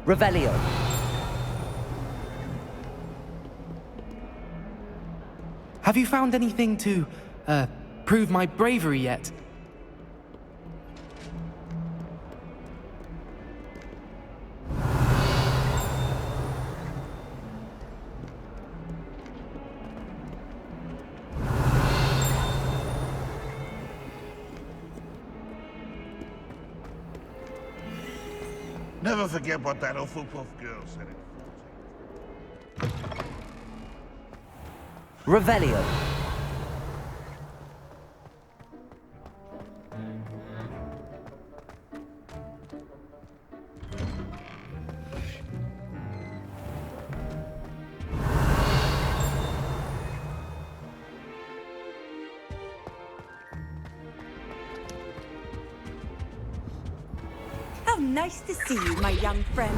Revelio. Have you found anything to, prove my bravery yet? Never forget what that Hufflepuff girl said. Revelio. How nice to see you, my young friend.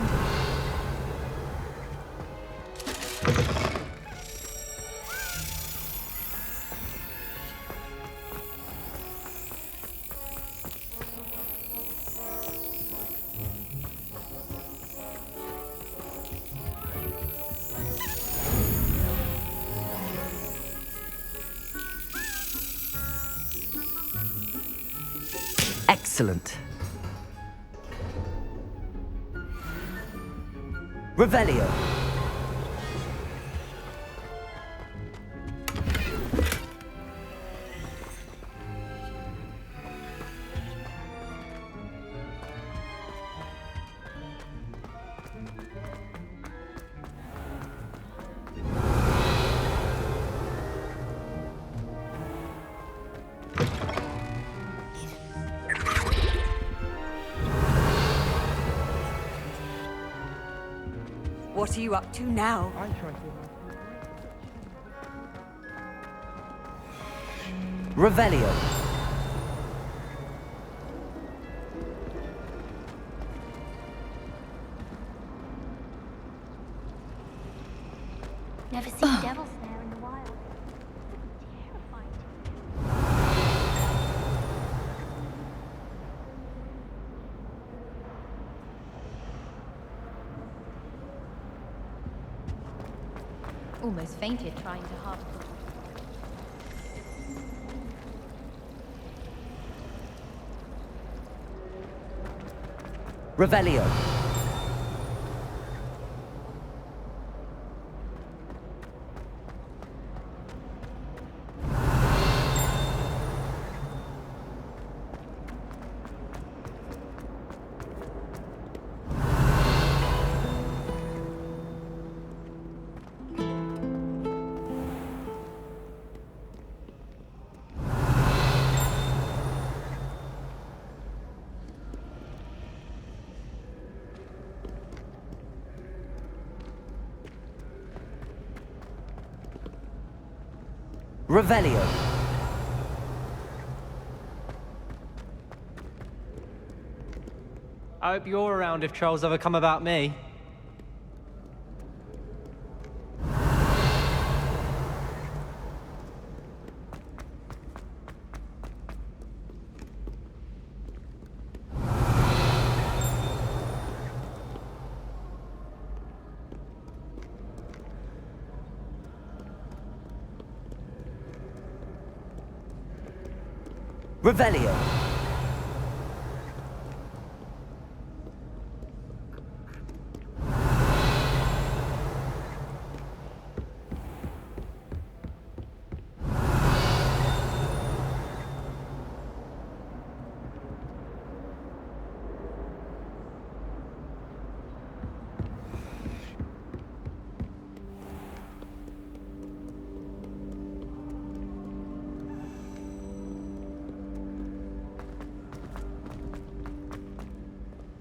Excellent. Revelio. What are you up to now? Revelio. Never seen devils there in the wild. Terrifying. Almost fainted trying to harp. Revelio. Revelio. I hope you're around if trolls ever come about me. Revelio.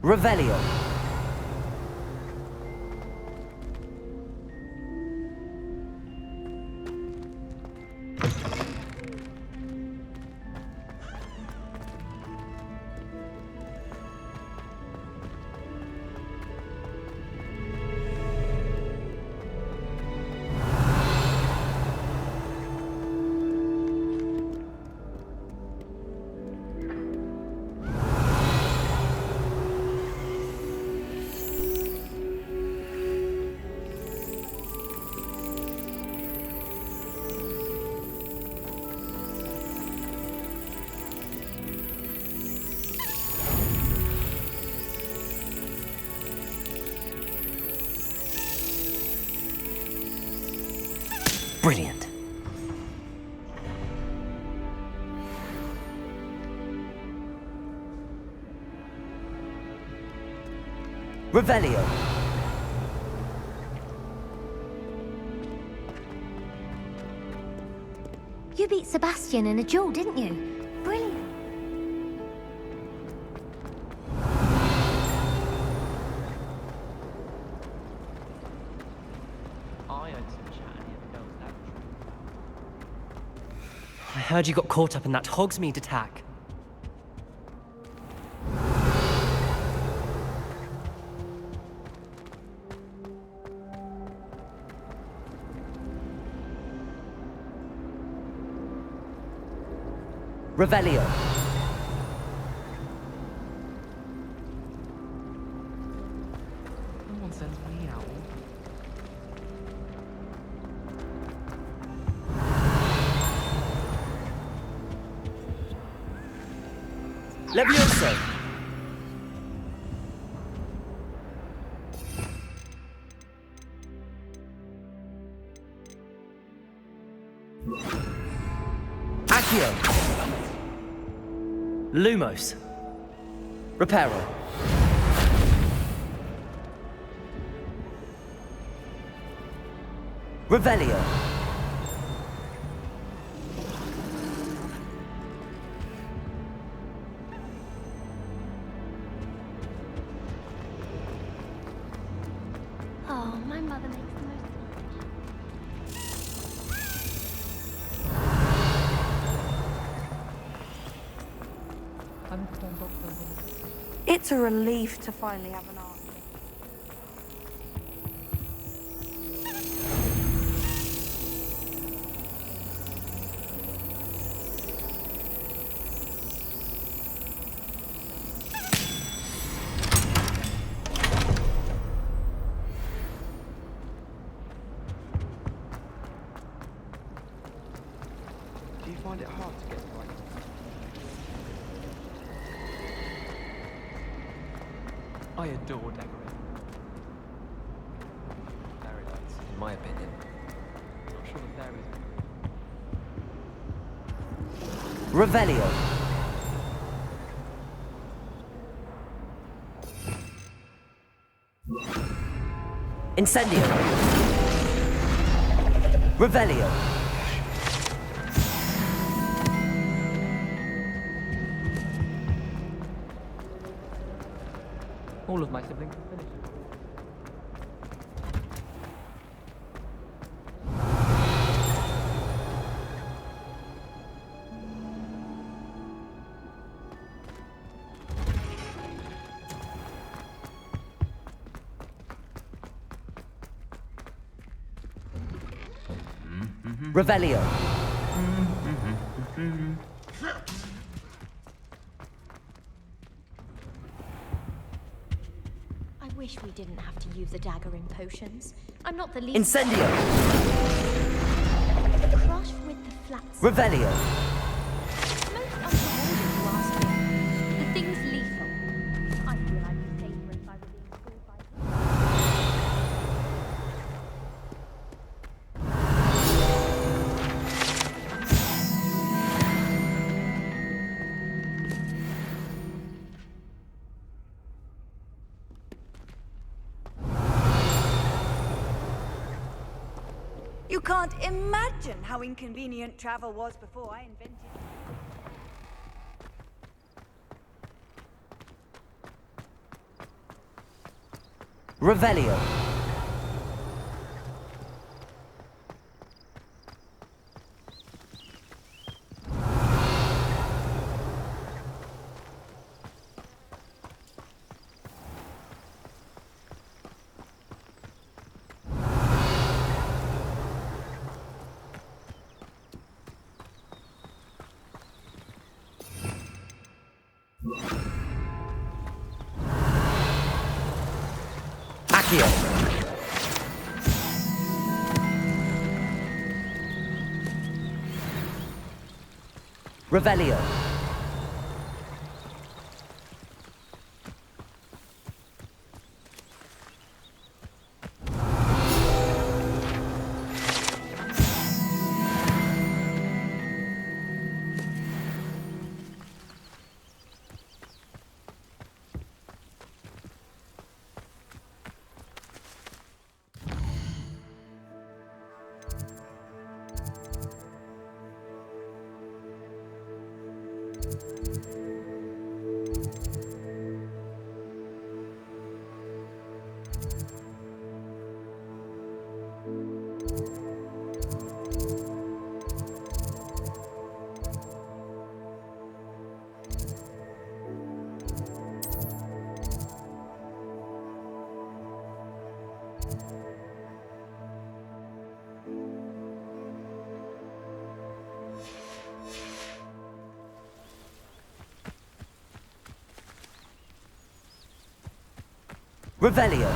Revelio. Revelio. You beat Sebastian in a duel, didn't you? Brilliant. I heard you got caught up in that Hogsmeade attack. Revelio. No one sends me out. Levioso. Accio. Lumos. Reparo. Revelio. Oh, my mother makes the most. It's a relief to finally have an answer. Do you find it hard to get the right? I adore decorating. Fairy lights, in my opinion. Not sure the fairies. Revelio. Incendio. Revelio. All of my siblings have finished. Revelio. I wish we didn't have to use a dagger in potions. I'm not the least. Incendio. Crush with the flats. Revelio. Most unrewarding, you ask me. The thing's lethal. I feel I'd be safer if I were being killed by. You can't imagine how inconvenient travel was before I invented it. Revelio. Accio. Revelio. Revelio.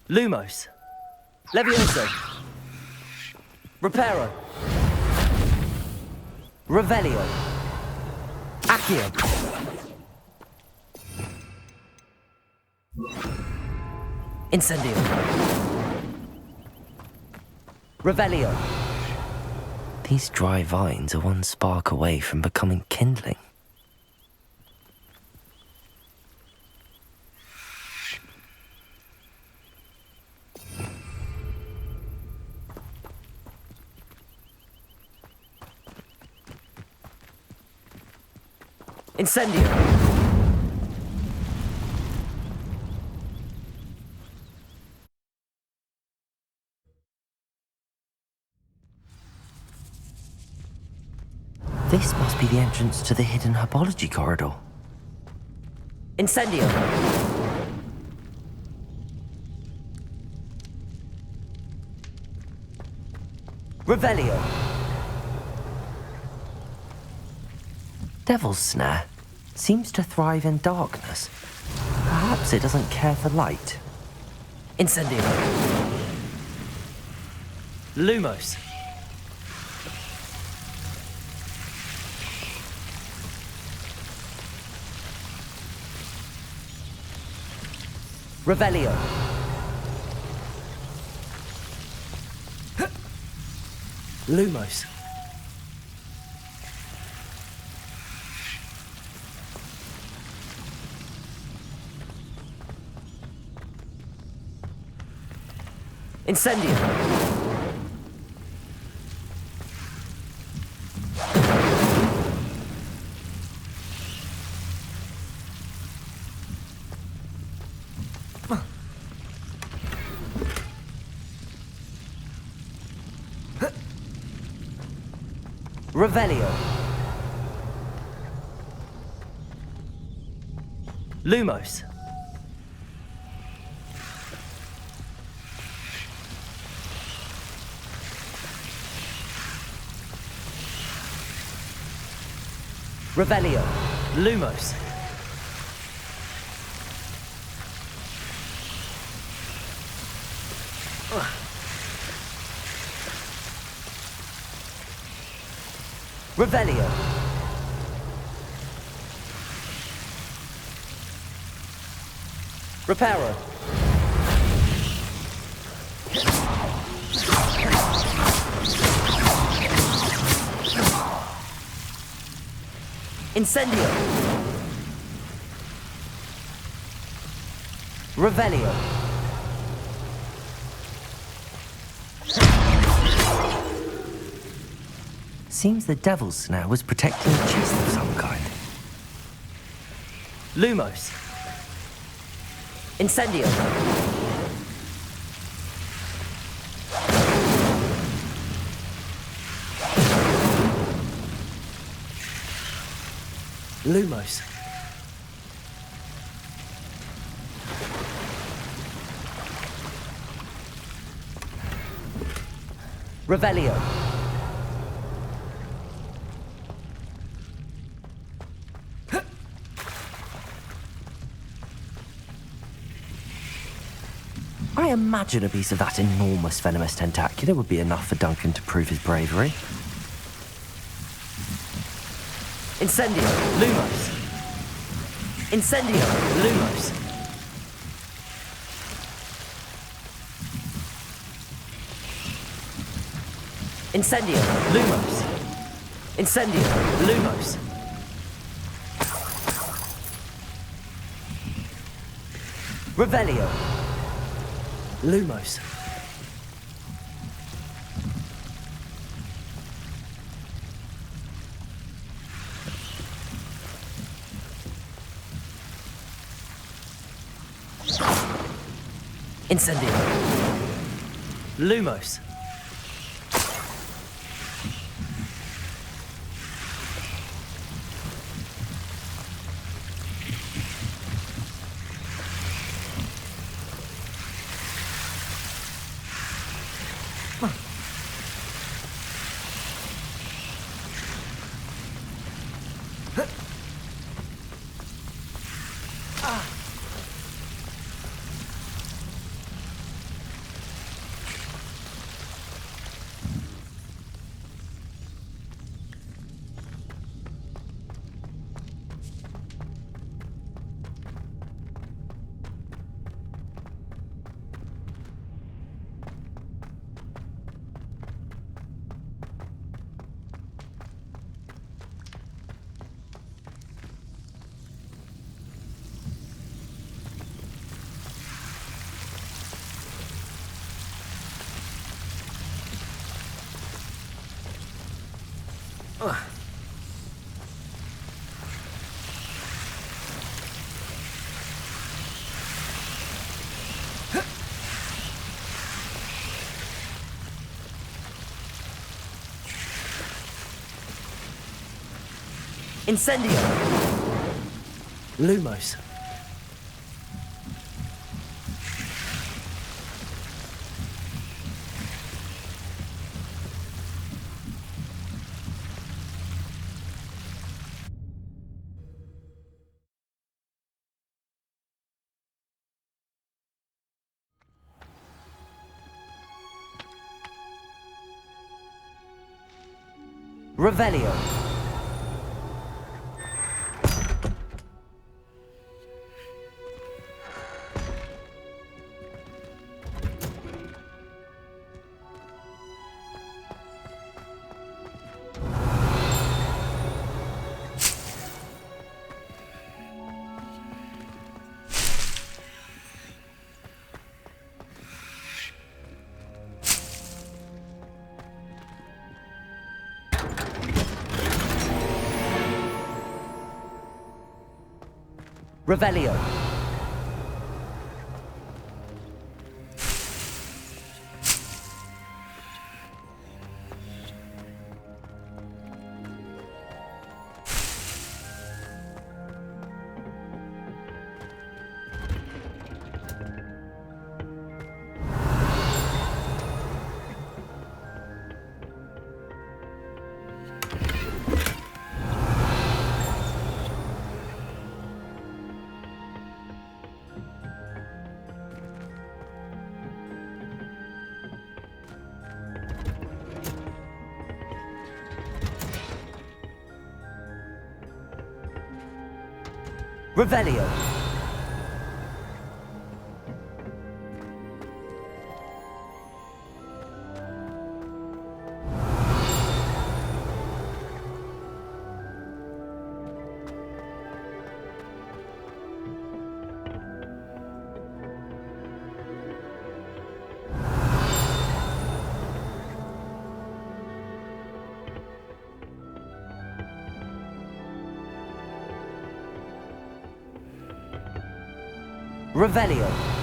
Lumos. Levioso. Reparo. Revelio. Accio. Incendio. Revelio. These dry vines are one spark away from becoming kindling. Incendio. This must be the entrance to the hidden herbology corridor. Incendio. Revelio. Devil's Snare seems to thrive in darkness. Perhaps it doesn't care for light. Incendio. Lumos. Revelio. Lumos. Incendio. Revelio. Lumos. Revelio. Lumos. Revelio. Reparo. Incendio. Revelio. Seems the Devil's Snare was protecting a chest of some kind. Lumos. Incendio. Lumos. Revelio. I imagine a piece of that enormous venomous tentacula would be enough for Duncan to prove his bravery. Incendio. Lumos. Incendio. Lumos. Incendio. Lumos. Incendio. Lumos. Revelio. Lumos. Incendio. Lumos. Incendio! Lumos. Revelio. Revelio. Revelio. Revelio.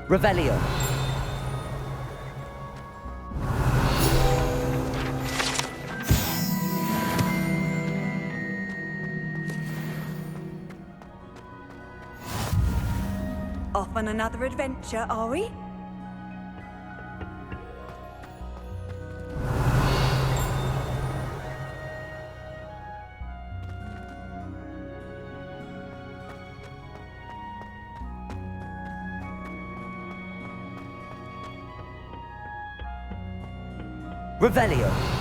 Revelio. Off on another adventure, are we? Revelio.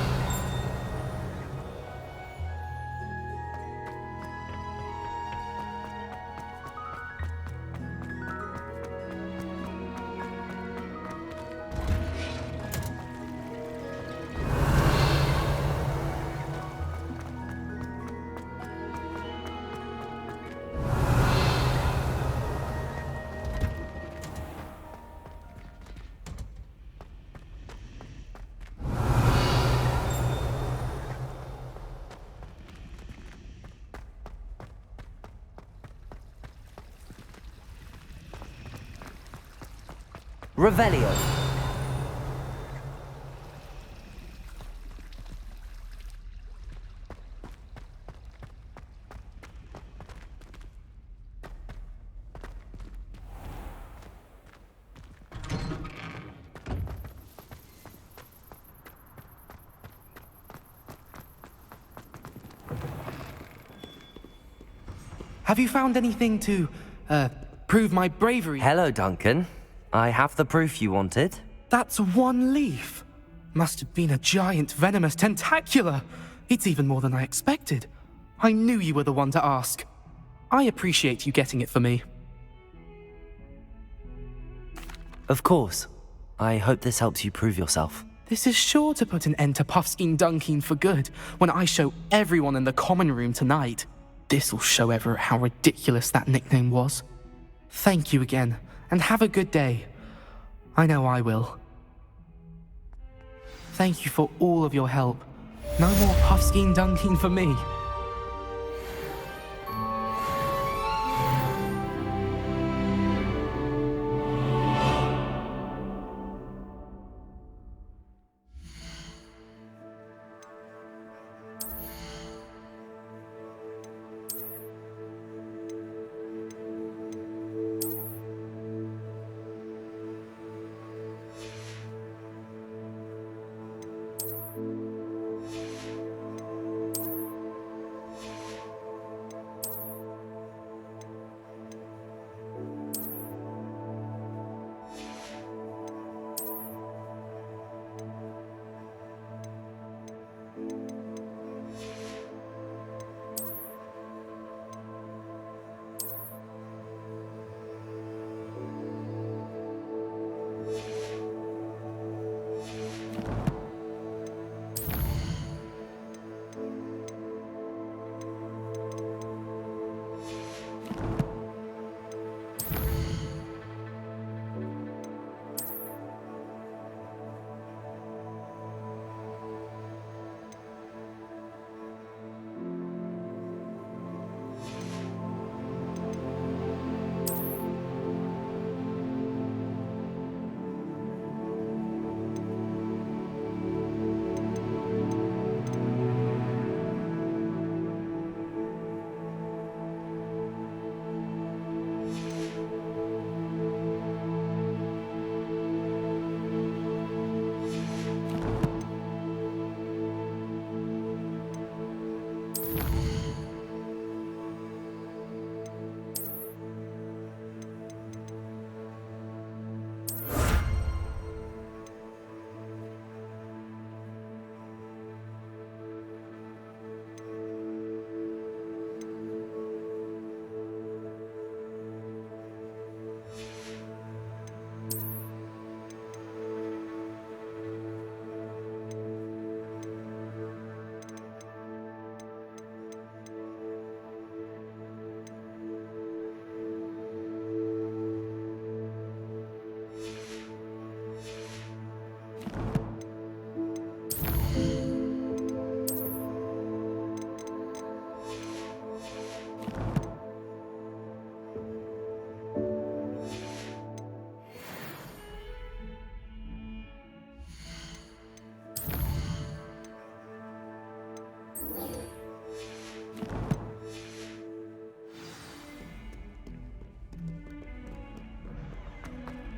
Revelio. Have you found anything to, prove my bravery. Hello, Duncan. I have the proof you wanted. That's one leaf. Must have been a giant venomous tentacula. It's even more than I expected. I knew you were the one to ask. I appreciate you getting it for me. Of course. I hope this helps you prove yourself. This is sure to put an end to Puffskein Dunkeen for good when I show everyone in the common room tonight. This'll show Everett how ridiculous that nickname was. Thank you again, and have a good day. I know I will. Thank you for all of your help. No more Puffskein Dunkeen for me.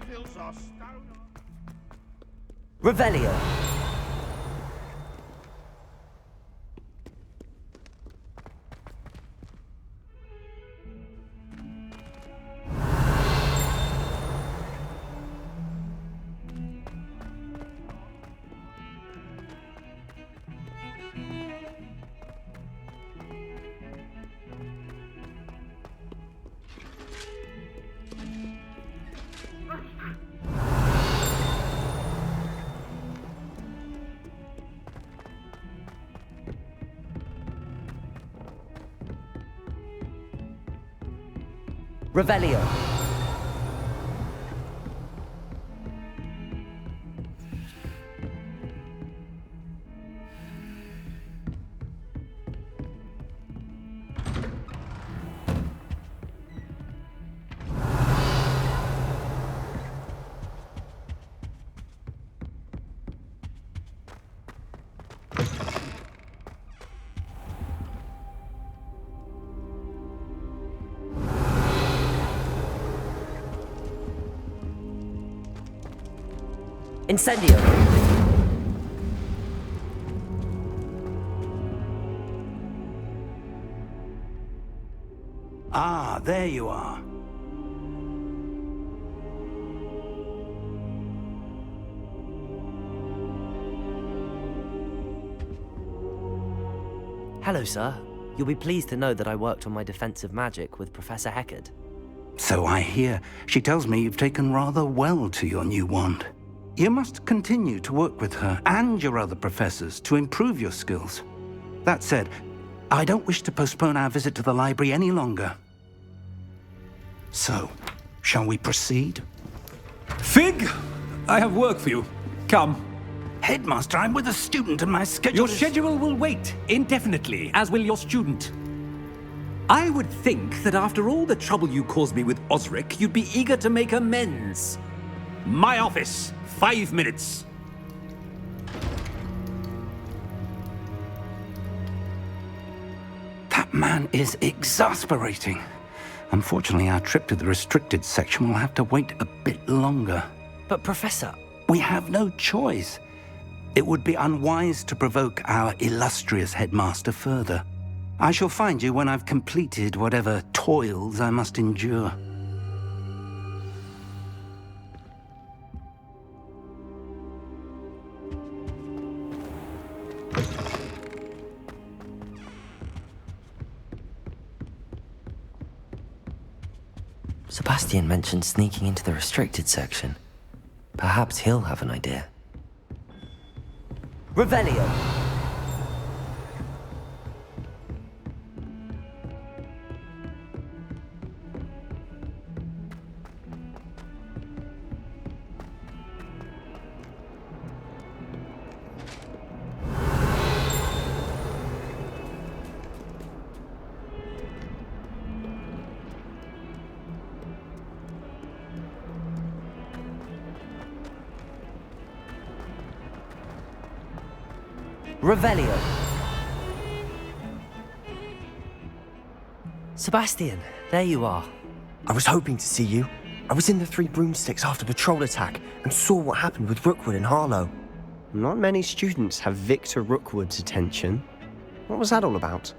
Hills are stone. Revelio. Revelio. Incendio. Ah, there you are. Hello, sir. You'll be pleased to know that I worked on my defensive magic with Professor Heckard. So I hear. She tells me you've taken rather well to your new wand. You must continue to work with her and your other professors to improve your skills. That said, I don't wish to postpone our visit to the library any longer. So, shall we proceed? Fig, I have work for you. Come. Headmaster, I'm with a student and my schedule Your schedule will wait indefinitely, as will your student. I would think that after all the trouble you caused me with Osric, you'd be eager to make amends. My office, 5 minutes. That man is exasperating. Unfortunately, our trip to the restricted section will have to wait a bit longer. But Professor... We have no choice. It would be unwise to provoke our illustrious headmaster further. I shall find you when I've completed whatever toils I must endure. Sebastian mentioned sneaking into the restricted section. Perhaps he'll have an idea. Revelio. Revelio. Sebastian, there you are. I was hoping to see you. I was in the Three Broomsticks after the troll attack and saw what happened with Rookwood and Harlow. Not many students have Victor Rookwood's attention. What was that all about?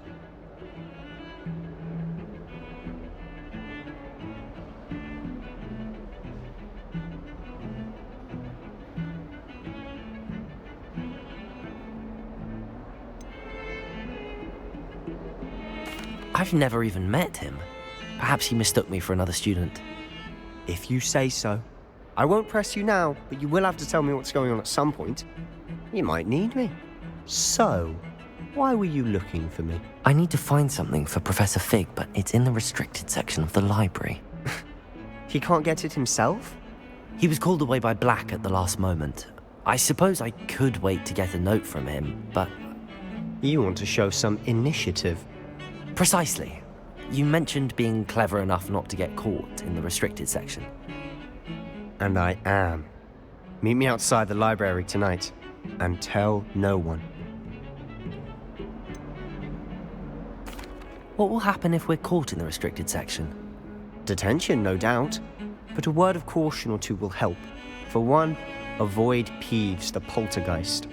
I've never even met him. Perhaps he mistook me for another student. If you say so. I won't press you now, but you will have to tell me what's going on at some point. You might need me. So, why were you looking for me? I need to find something for Professor Fig, but it's in the restricted section of the library. He can't get it himself? He was called away by Black at the last moment. I suppose I could wait to get a note from him, but... You want to show some initiative. Precisely. You mentioned being clever enough not to get caught in the restricted section. And I am. Meet me outside the library tonight, and tell no one. What will happen if we're caught in the restricted section? Detention, no doubt. But a word of caution or two will help. For one, avoid Peeves, the poltergeist.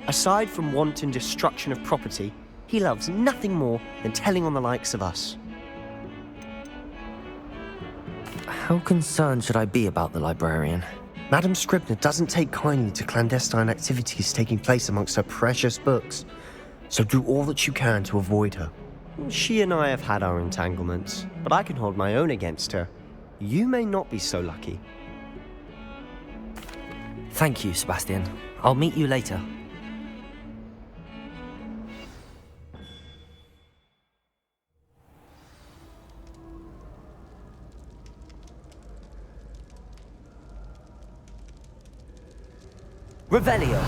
Aside from wanton destruction of property, he loves nothing more than telling on the likes of us. How concerned should I be about the librarian? Madame Scribner doesn't take kindly to clandestine activities taking place amongst her precious books, so do all that you can to avoid her. She and I have had our entanglements, but I can hold my own against her. You may not be so lucky. Thank you, Sebastian. I'll meet you later. Revelio.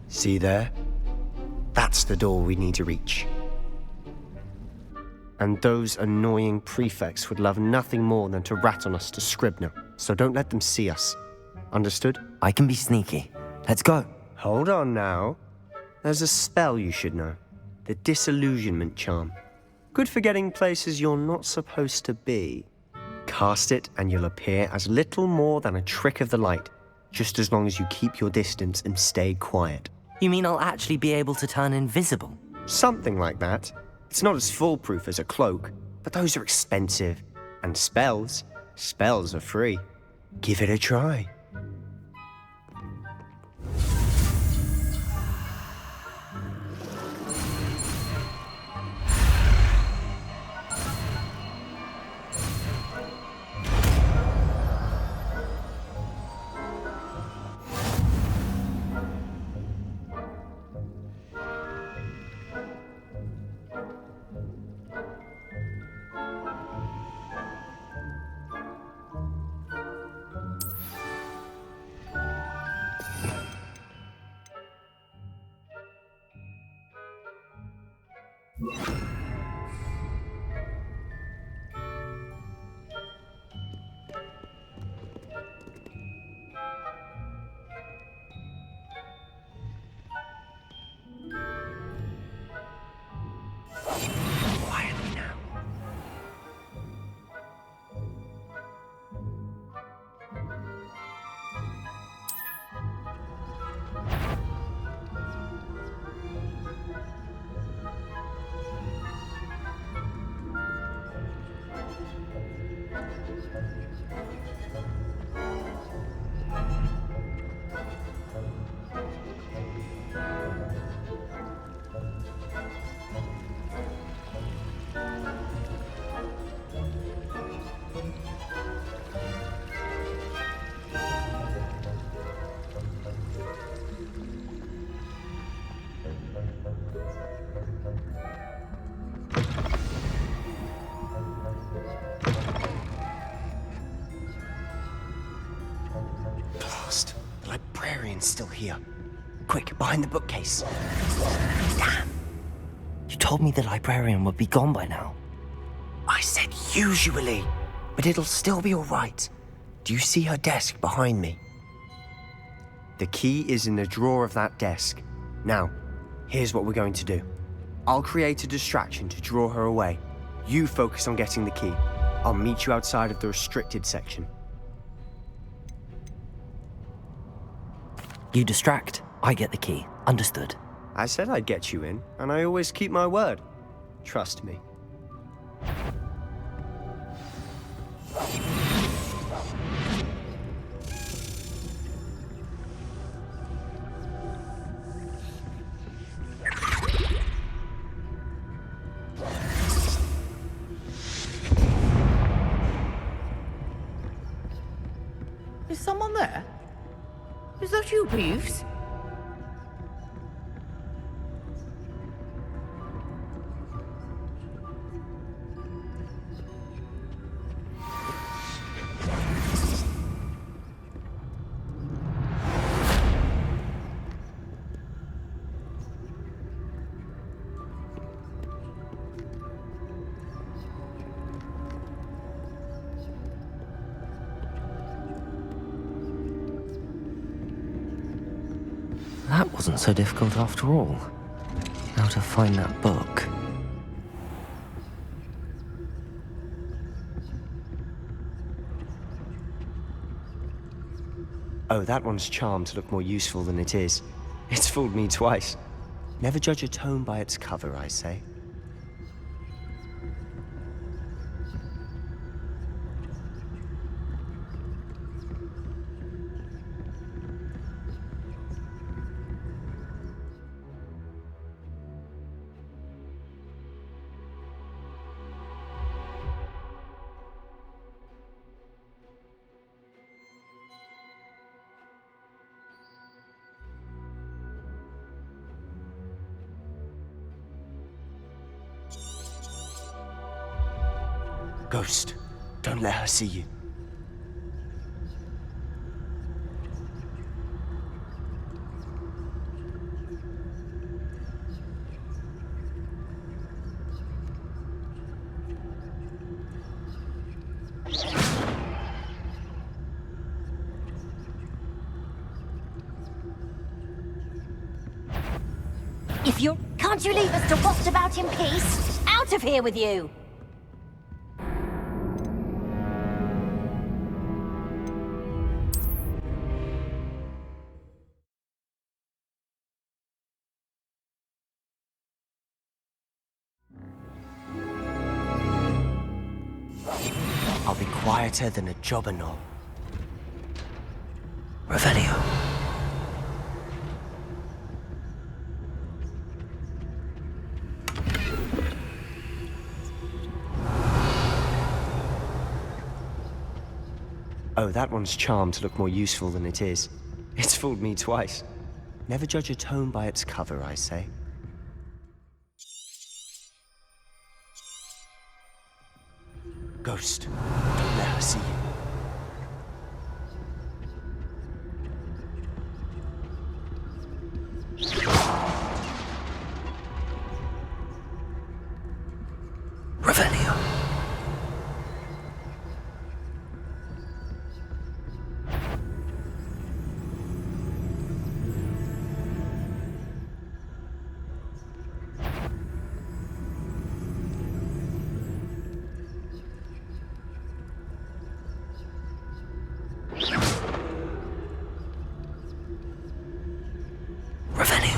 See there? That's the door we need to reach. And those annoying prefects would love nothing more than to rat on us to Scribner, so don't let them see us. Understood? I can be sneaky. Let's go. Hold on now. There's a spell you should know. The Disillusionment Charm. Good for getting places you're not supposed to be. Cast it and you'll appear as little more than a trick of the light, just as long as you keep your distance and stay quiet. You mean I'll actually be able to turn invisible? Something like that. It's not as foolproof as a cloak, but those are expensive. And spells are free. Give it a try. Quietly now. Blast. The librarian's still here. Quick, behind the bookcase. Damn. You told me the librarian would be gone by now. I said usually, but it'll still be all right. Do you see her desk behind me? The key is in the drawer of that desk. Now, here's what we're going to do. I'll create a distraction to draw her away. You focus on getting the key. I'll meet you outside of the restricted section. You distract, I get the key. Understood. I said I'd get you in, and I always keep my word. Trust me. Is someone there? Is that you, Peeves? That wasn't so difficult after all. How to find that book. Oh, that one's charmed to look more useful than it is. It's fooled me twice. Never judge a tome by its cover, I say. Ghost, don't let her see you. If you're... Can't you leave us to waft about in peace? Out of here with you! quieter than a jobberknoll. Revelio. Oh, that one's charmed to look more useful than it is. It's fooled me twice. Never judge a tome by its cover, I say. Ghost, don't let her see you. Revelio. Revelio.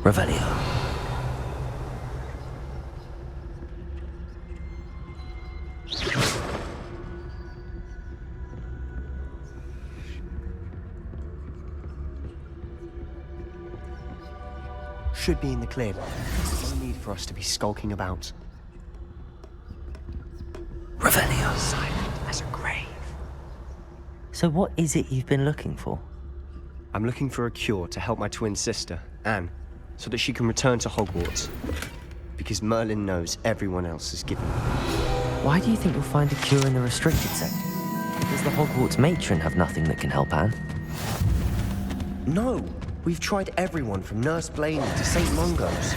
Revelio. Should be in the clear. No need for us to be skulking about. Revelio. Silent as a grave. So what is it you've been looking for? I'm looking for a cure to help my twin sister, Anne, so that she can return to Hogwarts. Because Merlin knows everyone else is given. Why do you think you'll find a cure in the restricted section? Does the Hogwarts matron have nothing that can help Anne? No! We've tried everyone from Nurse Blaney to St. Mungo's.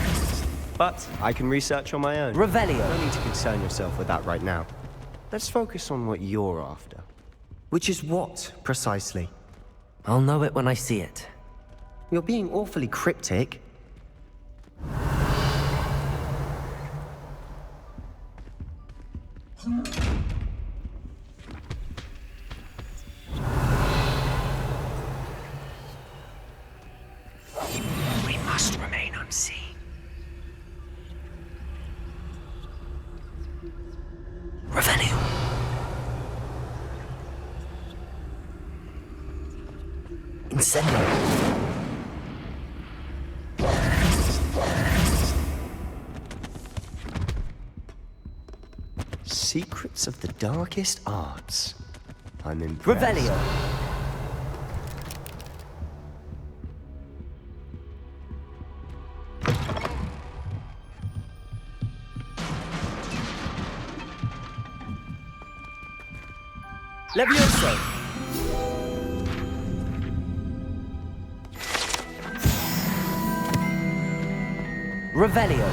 But I can research on my own. Revelio. No need to concern yourself with that right now. Let's focus on what you're after. Which is what, precisely? I'll know it when I see it. You're being awfully cryptic. We must remain unseen. Revelio. Incendio. Secrets of the darkest arts. I'm impressed. Revelio. Levioso. Revelio.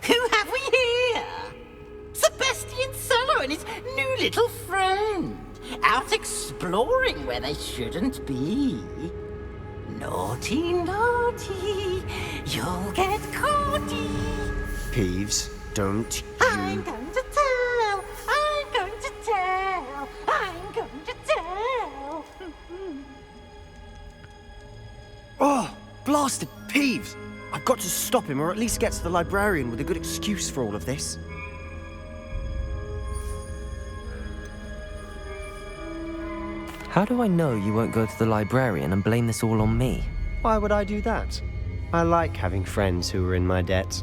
Who have we here? Sebastian Solo and his new little friend. Out exploring where they shouldn't be. Naughty, naughty, you'll get caughty. Peeves, don't you... I'm going to tell, I'm going to tell, I'm going to tell. Oh, blasted Peeves! I've got to stop him, or at least get to the librarian with a good excuse for all of this. How do I know you won't go to the librarian and blame this all on me? Why would I do that? I like having friends who are in my debt.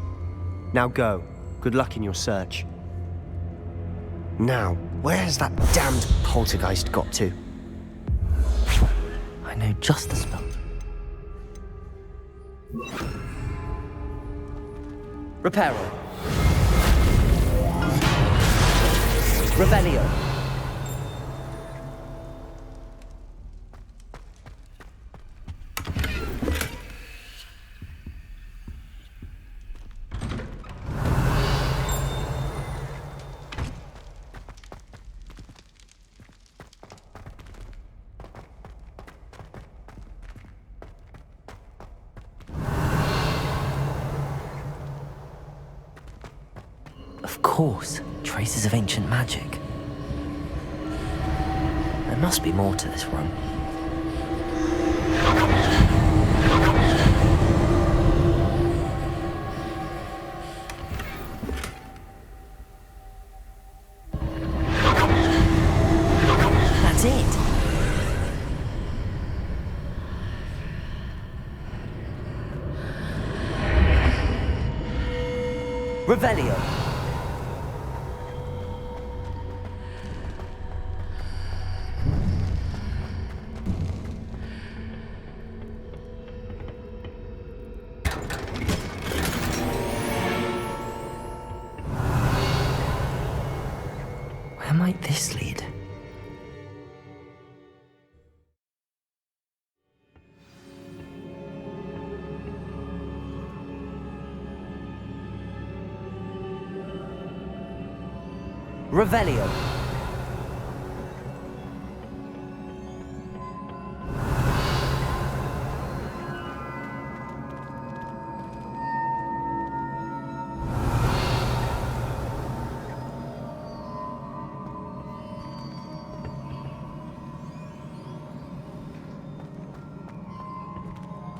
Now go. Good luck in your search. Now, where's that damned poltergeist got to? I know just the spell. Reparo. Revelio. course, traces of ancient magic. There must be more to this room. That's it. Revelio. Where might this lead? Revelio.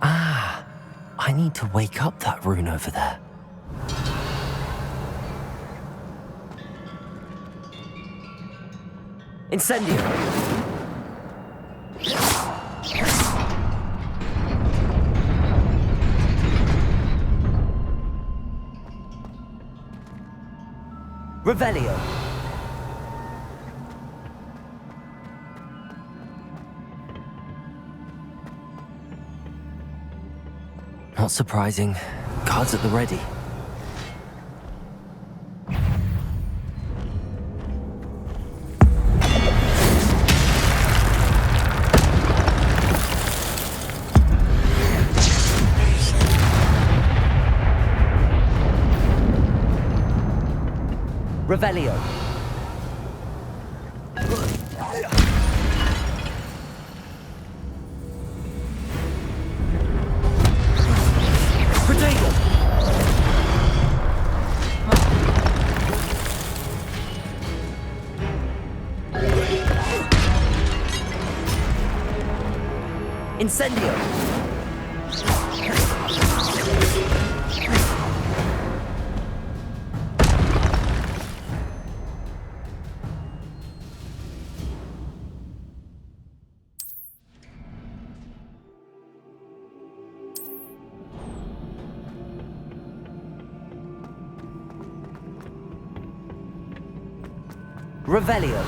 Ah, I need to wake up that rune over there. Incendio! Revelio! Not surprising. Guards at the ready. Revelio. Potato. Incendio. Revelio.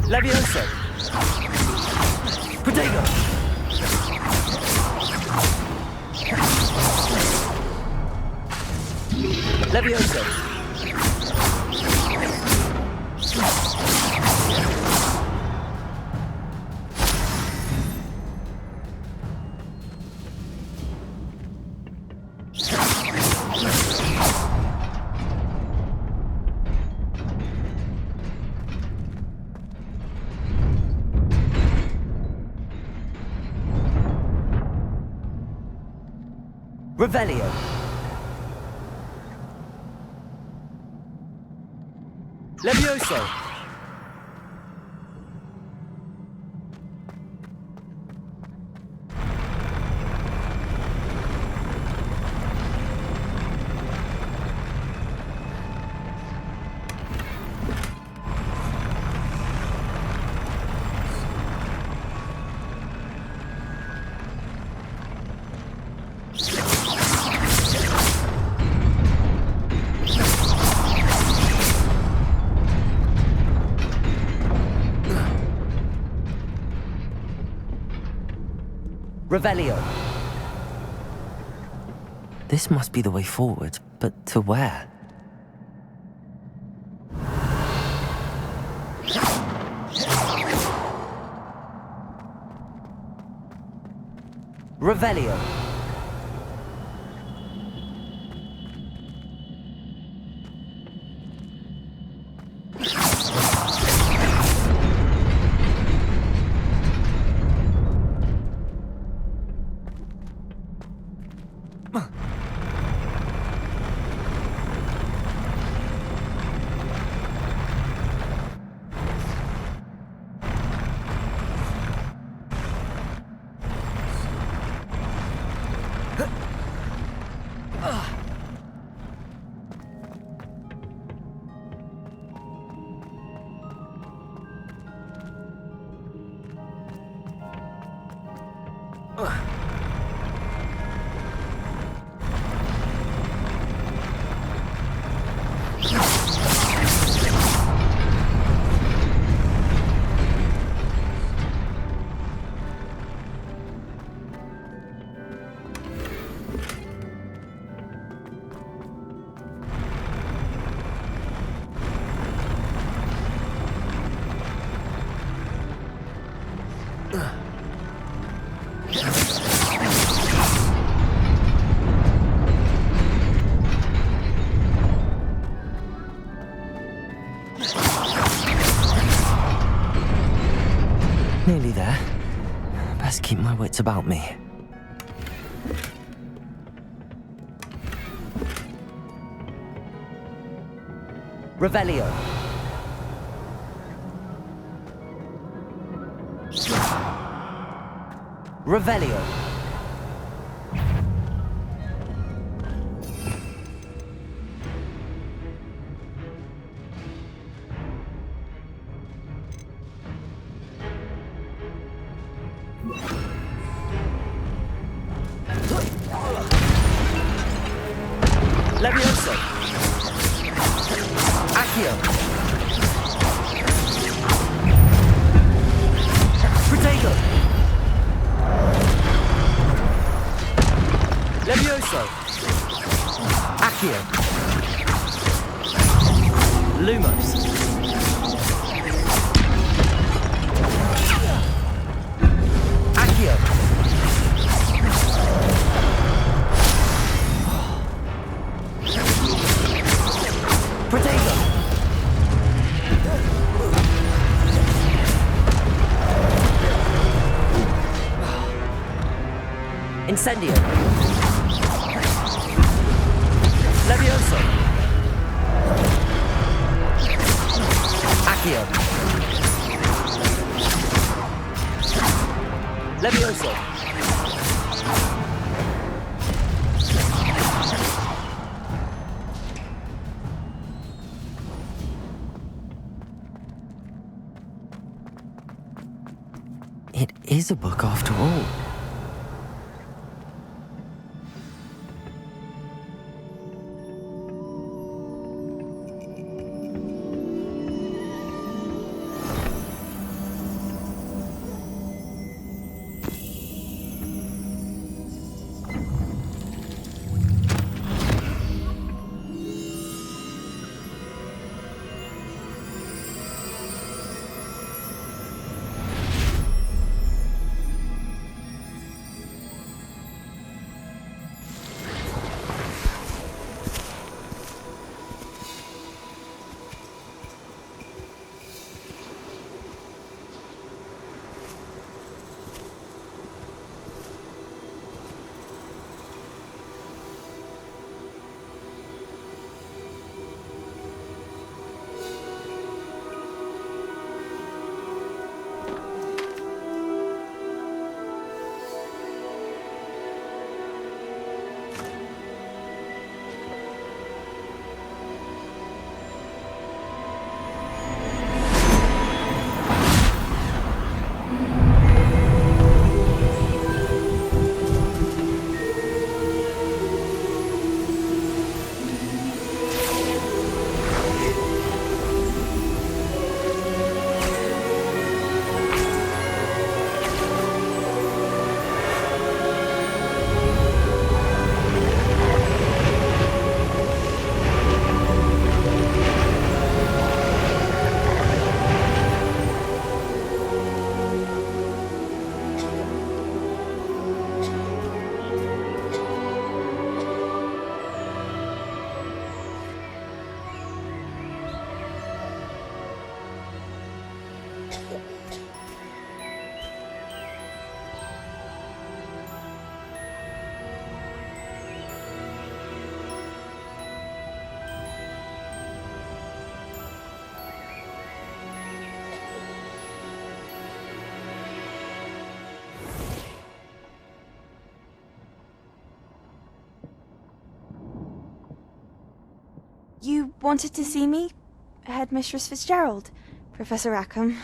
Levioso. Potato. Levioso. Revelio. Levioso. Revelio. This must be the way forward, but to where? Revelio. Nearly there. Best keep my wits about me. Revelio. Revelio. Levioso. Accio. Protego. Levioso. Accio. Lumos. Accio. Protego. Incendio. Levioso. Accio. Levioso. It is a book after all. You wanted to see me? Headmistress Fitzgerald, Professor Rackham.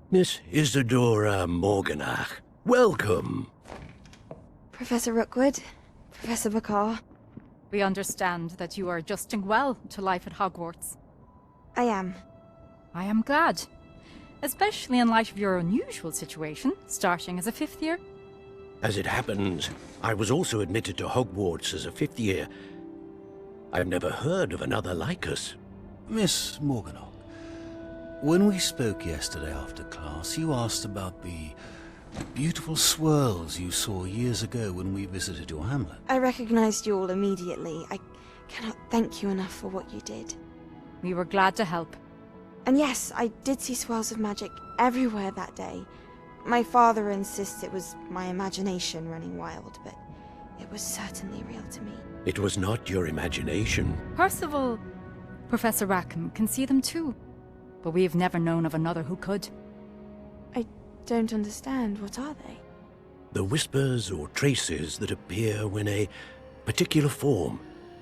Miss Isadora Morganach, welcome. Professor Rookwood, Professor Bakar. We understand that you are adjusting well to life at Hogwarts. I am. I am glad. Especially in light of your unusual situation, starting as a 5th year. As it happens, I was also admitted to Hogwarts as a 5th year. I've never heard of another like us. Miss Morganach, when we spoke yesterday after class, you asked about the beautiful swirls you saw years ago when we visited your hamlet. I recognized you all immediately. I cannot thank you enough for what you did. We were glad to help. And yes, I did see swirls of magic everywhere that day. My father insists it was my imagination running wild, but it was certainly real to me. It was not your imagination. Percival, Professor Rackham can see them too. But we have never known of another who could. I don't understand. What are they? The whispers or traces that appear when a particular form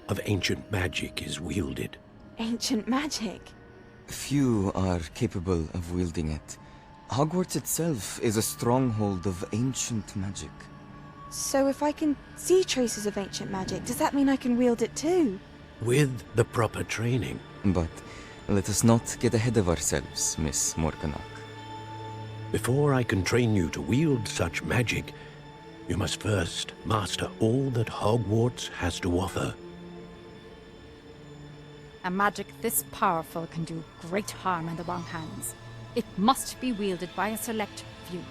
of ancient magic is wielded. Ancient magic? Few are capable of wielding it. Hogwarts itself is a stronghold of ancient magic. So if I can see traces of ancient magic, does that mean I can wield it too? With the proper training. But let us not get ahead of ourselves, Miss Morganach. Before I can train you to wield such magic, you must first master all that Hogwarts has to offer. A magic this powerful can do great harm in the wrong hands. It must be wielded by a select few.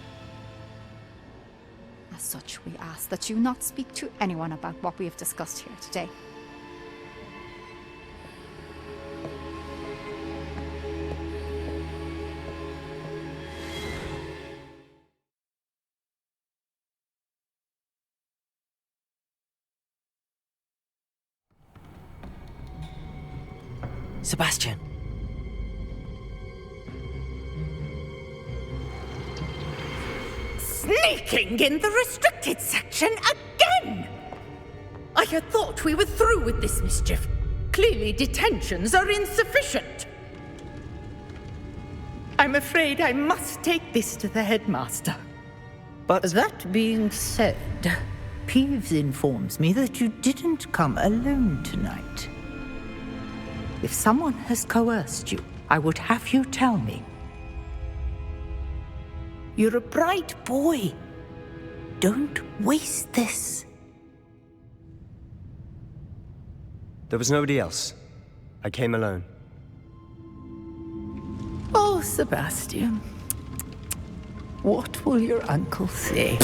As such, we ask that you not speak to anyone about what we have discussed here today. Sebastian. Sneaking in the restricted section again! I had thought we were through with this mischief. Clearly detentions are insufficient. I'm afraid I must take this to the headmaster. But that being said, Peeves informs me that you didn't come alone tonight. If someone has coerced you, I would have you tell me. You're a bright boy. Don't waste this. There was nobody else. I came alone. Oh, Sebastian. What will your uncle say?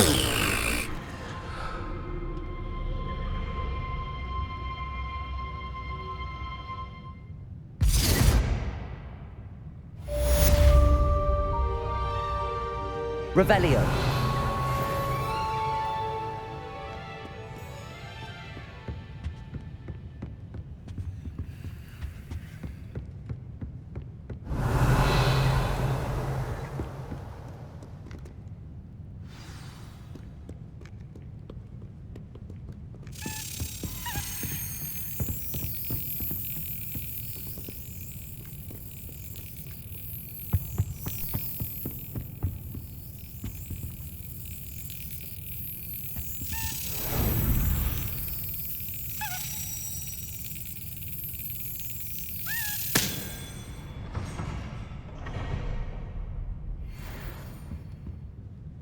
Revelio.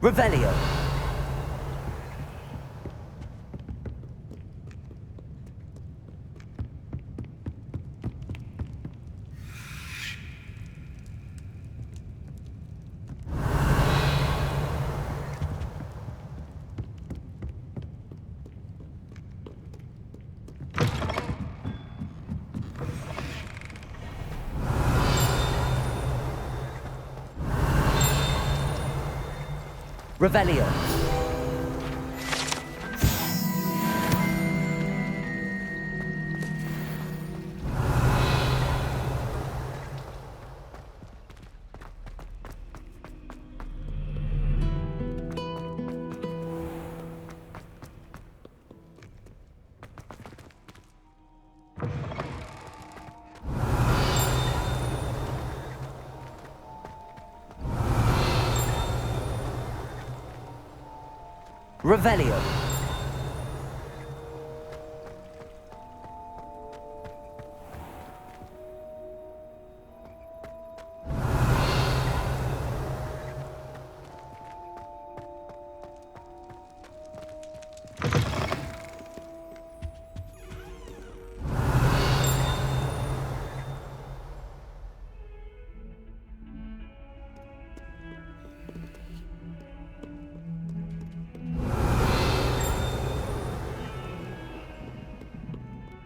Revelio. Revelio. Revelio.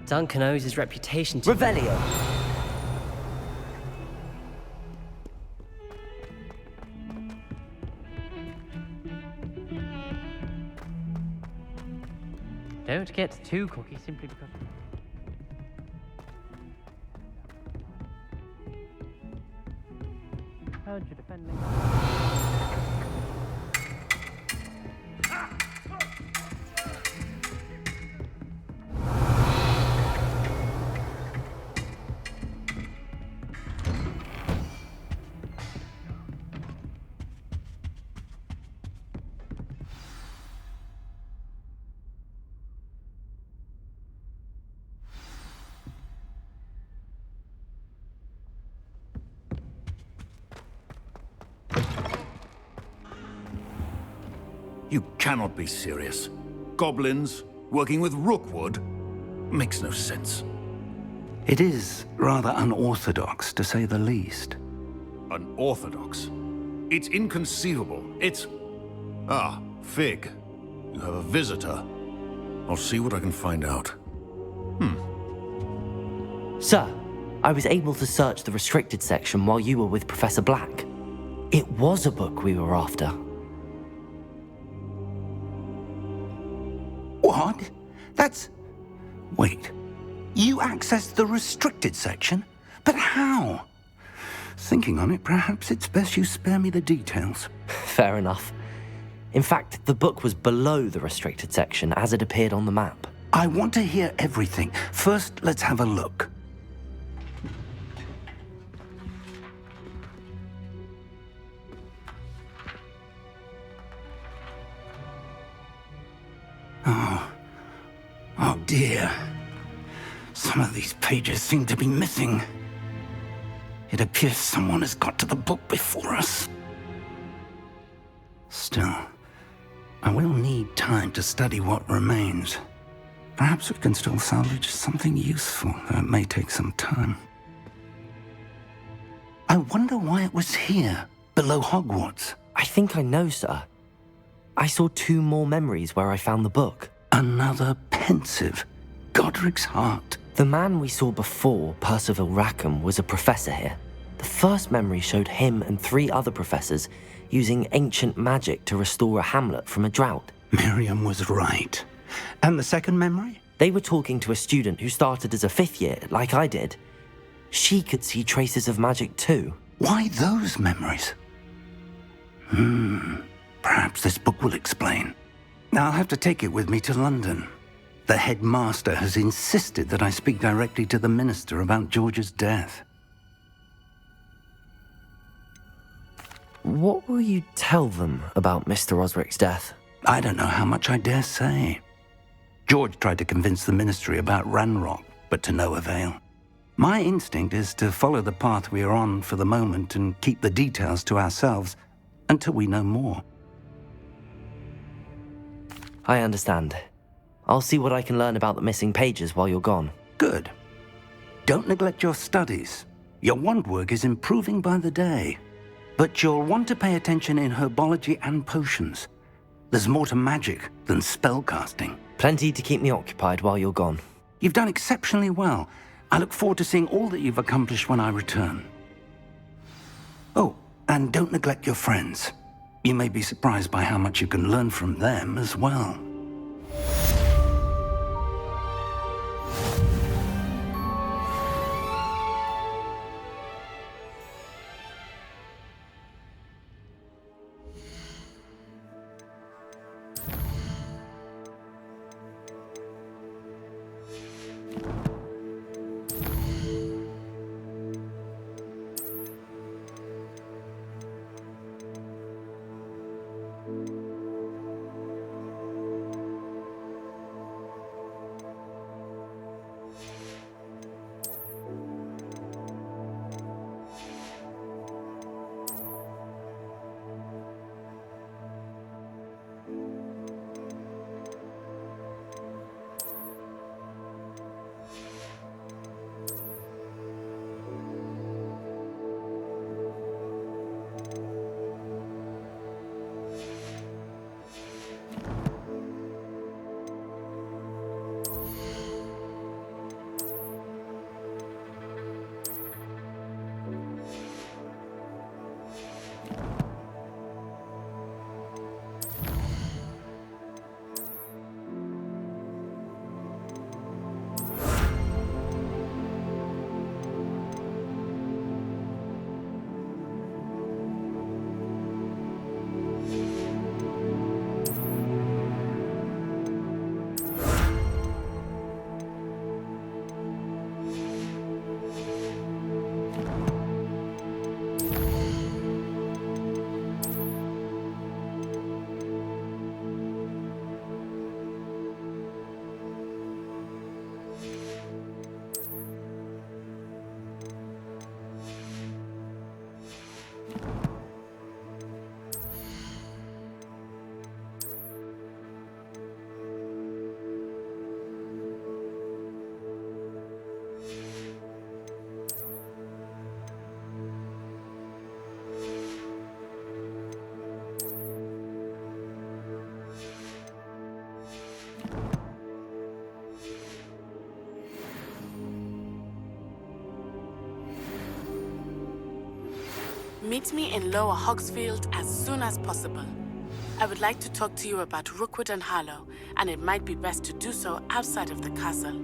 Duncan owes his reputation to Revelio. Don't get too cocky simply because... How'd you defend me? You cannot be serious. Goblins working with Rookwood? Makes no sense. It is rather unorthodox, to say the least. Unorthodox? It's inconceivable. It's... Ah, Fig. You have a visitor. I'll see what I can find out. Sir, I was able to search the restricted section while you were with Professor Black. It was a book we were after. What? That's... Wait. You accessed the restricted section? But how? Thinking on it, perhaps it's best you spare me the details. Fair enough. In fact, the book was below the restricted section as it appeared on the map. I want to hear everything. First, let's have a look. Oh dear. Some of these pages seem to be missing. It appears someone has got to the book before us. Still, I will need time to study what remains. Perhaps we can still salvage something useful, though it may take some time. I wonder why it was here, below Hogwarts. I think I know, sir. I saw 2 more memories where I found the book. Another pensive. Godric's heart. The man we saw before, Percival Rackham, was a professor here. The first memory showed him and 3 other professors using ancient magic to restore a hamlet from a drought. Miriam was right. And the second memory? They were talking to a student who started as a 5th year, like I did. She could see traces of magic too. Why those memories? Perhaps this book will explain. I'll have to take it with me to London. The headmaster has insisted that I speak directly to the minister about George's death. What will you tell them about Mr. Osric's death? I don't know how much I dare say. George tried to convince the ministry about Ranrock, but to no avail. My instinct is to follow the path we are on for the moment and keep the details to ourselves until we know more. I understand. I'll see what I can learn about the missing pages while you're gone. Good. Don't neglect your studies. Your wand work is improving by the day. But you'll want to pay attention in herbology and potions. There's more to magic than spellcasting. Plenty to keep me occupied while you're gone. You've done exceptionally well. I look forward to seeing all that you've accomplished when I return. Oh, and don't neglect your friends. You may be surprised by how much you can learn from them as well. Meet me in Lower Hogsfield as soon as possible. I would like to talk to you about Rookwood and Harlow, and it might be best to do so outside of the castle.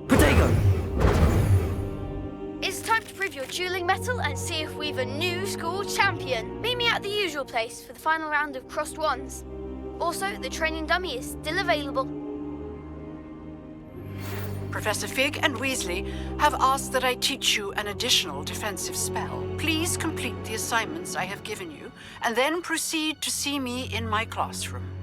Potato! It's time to prove your dueling mettle and see if we've a new school champion. Meet me at the usual place for the final round of crossed wands. Also, the training dummy is still available. Professor Fig and Weasley have asked that I teach you an additional defensive spell. Please complete the assignments I have given you, and then proceed to see me in my classroom.